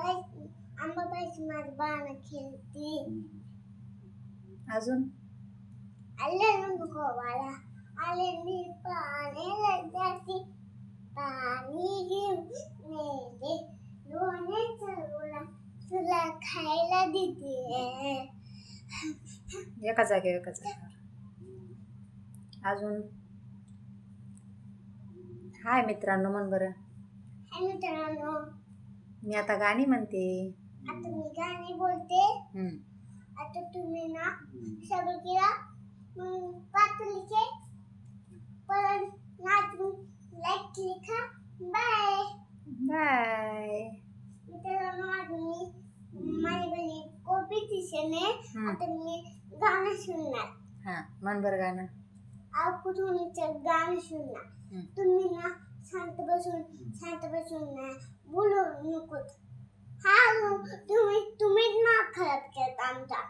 आंबाबाईची माझी बाण खेळते. अजून आले गोवाला आले मी पाण्याला जाते. पाणी घेऊन नेते लोणे चढवला तुला खायला देते. एका जागेवर अजून हाय मित्रांनो म्हण बरं. हाय मित्रांनो, मी आता गाणी म्हणते. आता मी गाणी बोलते. आता तुम्ही ना सगळं केला मग पातळीचे परत नाचून लाईक क्लिक करा. Bye bye. मित्रांनो, आज मी माझ्या घरी कॉम्पिटिशन आहे. आता मी गाणं सुनणार. म्हण बरं गाणं. कुठूनचं गाणं सुनणार. तुम्ही ना शांत बसून ना बोलू नकोत. तुम्हीच माग खराब केलं आमचा.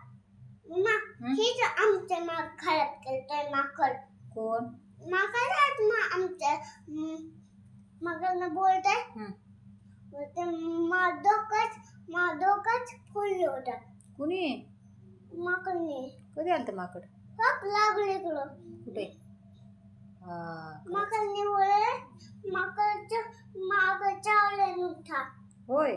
हेच आमचं माग खराब केलं. माकड कोण? माकड आमच्या मगरनं बोलतंय. डोकंच फुललं होतं. कुणी? माकडने. कधी आलं माकड? लागले इकडं. कुठे? माकडने बोलले माकडच्या मागं चावले नव्हता. होय.